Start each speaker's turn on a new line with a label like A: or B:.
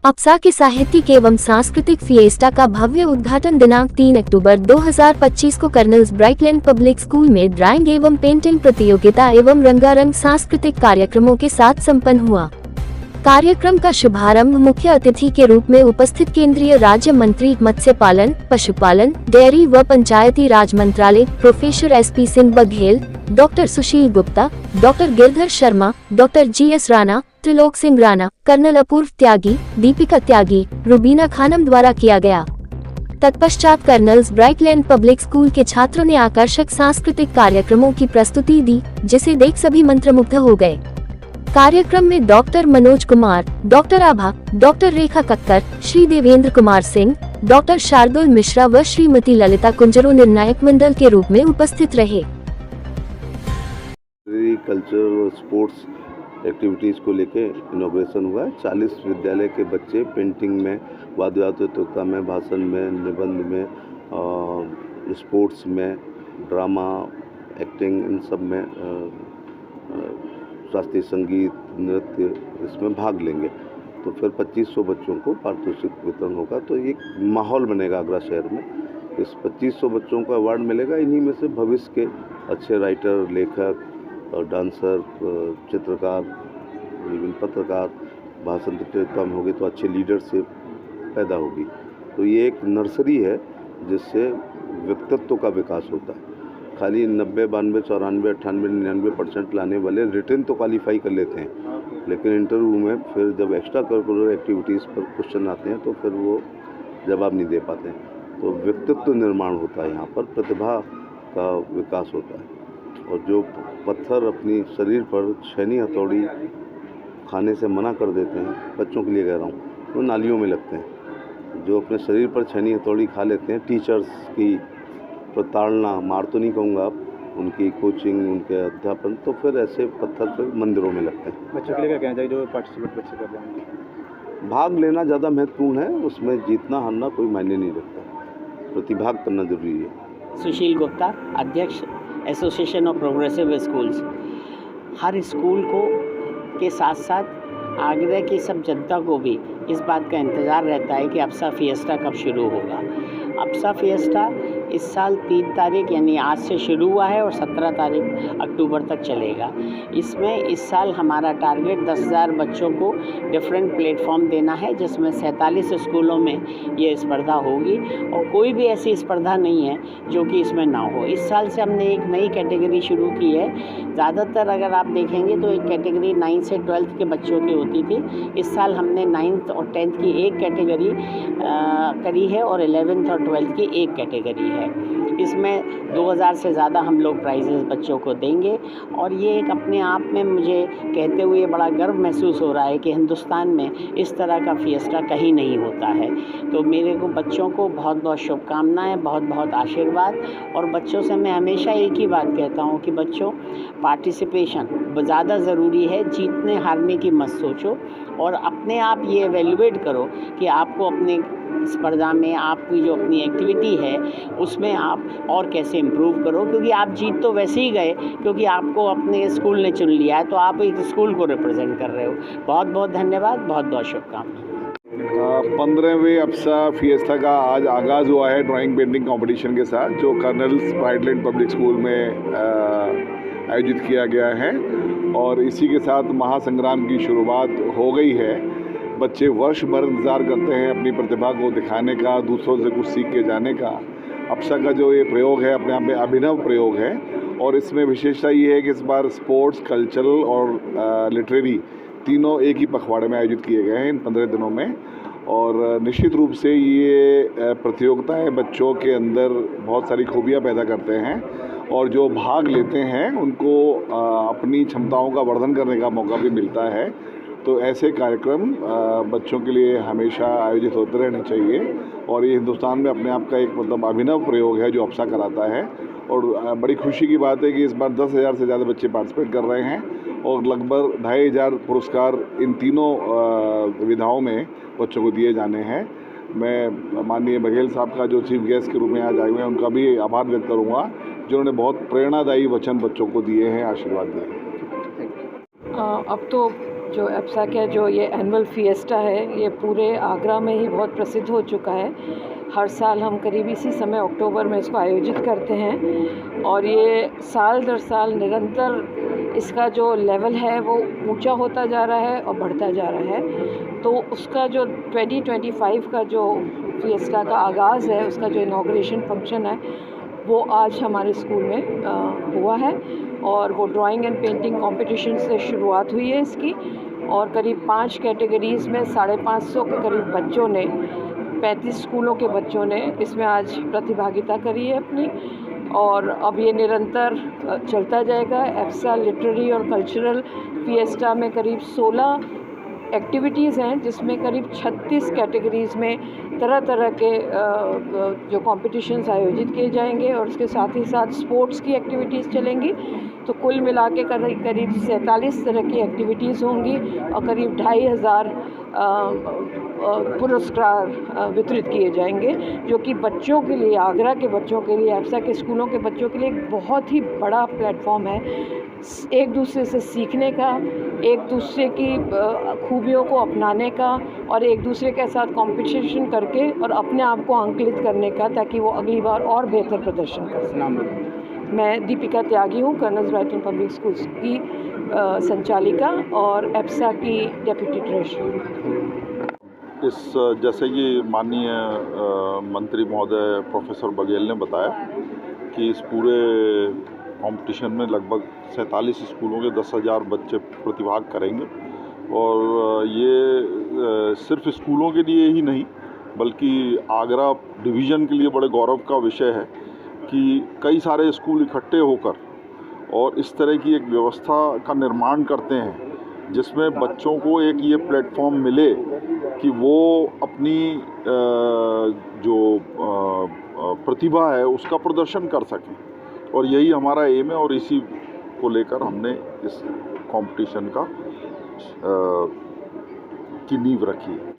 A: अप्सा के साहित्यिक एवं सांस्कृतिक फिएस्टा का भव्य उद्घाटन दिनांक 3 अक्टूबर 2025 को कर्नल्स ब्राइटलैंड पब्लिक स्कूल में ड्राइंग एवं पेंटिंग प्रतियोगिता एवं रंगारंग सांस्कृतिक कार्यक्रमों के साथ संपन्न हुआ। कार्यक्रम का शुभारंभ मुख्य अतिथि के रूप में उपस्थित केंद्रीय राज्य मंत्री मत्स्य पालन, पशुपालन, डेयरी व पंचायती राज मंत्रालय professor SP Singh Baghel, doctor Sushil Gupta, doctor Girdhar Sharma, doctor GS Rana, Trilok Singh Rana, colonel Apurva Tyagi, Deepika Tyagi, Rubina Khanam द्वारा किया गया। तत्पश्चात कर्नल्स ब्राइटलैंड पब्लिक स्कूल के छात्रों ने आकर्षक सांस्कृतिक कार्यक्रमों की प्रस्तुति दी, जिसे देख सभी मंत्रमुग्ध हो गए। कार्यक्रम में डॉक्टर मनोज कुमार, डॉक्टर आभा, डॉक्टर रेखा कक्कर, श्री देवेंद्र कुमार सिंह, डॉक्टर शार्दुल मिश्रा व श्रीमती ललिता कुंजरो निर्णायक मंडल के रूप में उपस्थित रहे।
B: कल्चर और स्पोर्ट्स एक्टिविटीज़ को लेके इनॉग्रेशन हुआ है। 40 विद्यालय के बच्चे पेंटिंग में, वाद्य प्रतियोगिता में, भाषण में, निबंध में, स्पोर्ट्स में, ड्रामा, एक्टिंग, इन सब में, शास्त्रीय संगीत, नृत्य, इसमें भाग लेंगे। तो फिर 2500 बच्चों को पारितोषिक वितरण होगा। तो एक माहौल बनेगा आगरा शहर में। इस 2500 बच्चों को अवार्ड मिलेगा। इन्हीं में से भविष्य के अच्छे राइटर, लेखक, डांसर, चित्रकार, विभिन्न पत्रकार, भाषण प्रतियोगिता में होगी तो अच्छे लीडरशिप पैदा होगी। तो ये एक नर्सरी है जिससे व्यक्तित्व का विकास होता है। खाली 90, 92, 94, 98, 99% लाने वाले रिटन तो क्वालिफाई कर लेते हैं, लेकिन इंटरव्यू में फिर जब एक्स्ट्रा करिकुलर एक्टिविटीज़ पर क्वेश्चन आते हैं तो फिर वो जवाब नहीं दे पाते हैं। तो व्यक्तित्व निर्माण होता है, यहाँ पर प्रतिभा का विकास होता है। और जो पत्थर अपनी शरीर पर छेनी हथौड़ी खाने से मना कर देते हैं, बच्चों के लिए कह रहा हूँ, वो नालियों में लगते हैं। जो अपने शरीर पर छेनी हथौड़ी खा लेते हैं, टीचर्स की प्रताड़ना, मार तो नहीं कहूँगा, उनकी कोचिंग, उनके अध्यापन, तो फिर ऐसे पत्थर पर मंदिरों में लगते हैं।
C: बच्चों के लिए क्या कहना चाहिए जो पार्टिसिपेट बच्चे कर रहे हैं?
B: भाग लेना ज़्यादा महत्वपूर्ण है, उसमें जीतना हारना कोई मायने नहीं रखता, प्रतिभाग करना जरूरी है।
D: सुशील गुप्ता, अध्यक्ष association of progressive schools. Her school को के साथ साथ आगरा की सब जनता को भी इस बात का इंतज़ार रहता है कि अप्सा फिएस्टा कब शुरू होगा। अप्सा फिएस्टा इस साल 3 तारीख यानी आज से शुरू हुआ है और 17 तारीख अक्टूबर तक चलेगा। इसमें इस साल हमारा टारगेट 10,000 बच्चों को डिफरेंट प्लेटफॉर्म देना है, जिसमें 47 स्कूलों में ये स्पर्धा होगी और कोई भी ऐसी स्पर्धा नहीं है जो कि इसमें ना हो। इस साल से हमने एक नई कैटेगरी शुरू की है। ज़्यादातर अगर आप देखेंगे तो एक कैटेगरी 9 से 12 के बच्चों की होती थी। इस साल हमने 9th और 10th की एक कैटेगरी करी है और 11th और 12th की एक कैटेगरी है। इसमें 2000 से ज़्यादा हम लोग प्राइजेस बच्चों को देंगे और ये एक अपने आप में मुझे कहते हुए बड़ा गर्व महसूस हो रहा है कि हिंदुस्तान में इस तरह का फिएस्टा कहीं नहीं होता है। तो मेरे को बच्चों को बहुत बहुत शुभकामनाएं, बहुत बहुत आशीर्वाद। और बच्चों से मैं हमेशा एक ही बात कहता हूँ कि बच्चों, पार्टिसिपेशन ज़्यादा ज़रूरी है, जीतने हारने की मत सोचो और अपने आप ये एवेल्युएट करो कि आपको अपने स्पर्धा में आपकी जो अपनी एक्टिविटी है उसमें आप और कैसे इम्प्रूव करो, क्योंकि आप जीत तो वैसे ही गए क्योंकि आपको अपने स्कूल ने चुन लिया है, तो आप एक स्कूल को रिप्रेजेंट कर रहे हो। बहुत बहुत धन्यवाद, बहुत बहुत शुभकामनाएं।
E: 15वें अप्सा फिएस्टा का आज आगाज़ हुआ है ड्राइंग पेंटिंग कंपटीशन के साथ, जो कर्नल्स ब्राइटलैंड पब्लिक स्कूल में आयोजित किया गया है और इसी के साथ महासंग्राम की शुरुआत हो गई है। बच्चे वर्ष भर इंतज़ार करते हैं अपनी प्रतिभा को दिखाने का, दूसरों से कुछ सीख के जाने का। अप्सा का जो ये प्रयोग है अपने आप में अभिनव प्रयोग है और इसमें विशेषता ये है कि इस बार स्पोर्ट्स, कल्चरल और लिटरेरी तीनों एक ही पखवाड़े में आयोजित किए गए हैं इन 15 दिनों में। और निश्चित रूप से ये प्रतियोगिताएं बच्चों के अंदर बहुत सारी खूबियां पैदा करते हैं और जो भाग लेते हैं उनको अपनी क्षमताओं का वर्धन करने का मौका भी मिलता है। तो ऐसे कार्यक्रम बच्चों के लिए हमेशा आयोजित होते रहने चाहिए और ये हिंदुस्तान में अपने आप का एक मतलब अभिनव प्रयोग है जो अप्सा कराता है। और बड़ी खुशी की बात है कि इस बार 10,000 से ज़्यादा बच्चे पार्टिसिपेट कर रहे हैं और लगभग 2,500 पुरस्कार इन तीनों विधाओं में बच्चों को दिए जाने हैं। मैं माननीय बघेल साहब का जो चीफ गेस्ट के रूप में आज आए हुए हैं उनका भी आभार व्यक्त करूँगा, जिन्होंने बहुत प्रेरणादायी वचन बच्चों को दिए हैं, आशीर्वाद दिए हैं।
F: अब तो जो एप्सा का जो ये एनुअल फिएस्टा है, ये पूरे आगरा में ही बहुत प्रसिद्ध हो चुका है। हर साल हम करीब इसी समय अक्टूबर में इसको आयोजित करते हैं और ये साल दर साल निरंतर इसका जो लेवल है वो ऊंचा होता जा रहा है और बढ़ता जा रहा है। तो उसका जो 2025 का जो फिएस्टा का आगाज़ है, उसका जो इनॉग्रेशन फंक्शन है, वो आज हमारे स्कूल में हुआ है और वो ड्राइंग एंड पेंटिंग कंपटीशन से शुरुआत हुई है इसकी और करीब 5 कैटेगरीज़ में 550 के करीब बच्चों ने, 35 स्कूलों के बच्चों ने इसमें आज प्रतिभागिता करी है अपनी और अब ये निरंतर चलता जाएगा। एप्सा लिटरेरी और कल्चरल फिएस्टा में करीब 16 एक्टिविटीज़ हैं जिसमें करीब 36 कैटेगरीज़ में तरह तरह के जो कॉम्पिटिशन्स आयोजित किए जाएंगे और उसके साथ ही साथ स्पोर्ट्स की एक्टिविटीज़ चलेंगी। तो कुल मिला के करीब 47 तरह की एक्टिविटीज़ होंगी और करीब 2500 पुरस्कार वितरित किए जाएंगे, जो कि बच्चों के लिए, आगरा के बच्चों के लिए, एप्सा के स्कूलों के बच्चों के लिए एक बहुत ही बड़ा प्लेटफॉर्म है एक दूसरे से सीखने का, एक दूसरे की खूबियों को अपनाने का और एक दूसरे के साथ कंपटीशन करके और अपने आप को अंकित करने का, ताकि वो अगली बार और बेहतर प्रदर्शन कर सकें। मैं दीपिका त्यागी हूँ, कर्नल्स ब्राइटन पब्लिक स्कूल्स की संचालिका और एप्सा की डेप्यूटी ट्रेजरर।
E: इस जैसे कि माननीय मंत्री महोदय प्रोफेसर बघेल ने बताया कि इस पूरे कंपटीशन में लगभग 47 स्कूलों के 10,000 बच्चे प्रतिभाग करेंगे और ये सिर्फ स्कूलों के लिए ही नहीं बल्कि आगरा डिवीज़न के लिए बड़े गौरव का विषय है कि कई सारे स्कूल इकट्ठे होकर और इस तरह की एक व्यवस्था का निर्माण करते हैं जिसमें बच्चों को एक ये प्लेटफॉर्म मिले कि वो अपनी जो प्रतिभा है उसका प्रदर्शन कर सकें और यही हमारा एम है और इसी को लेकर हमने इस कंपटीशन का की नींव रखी है।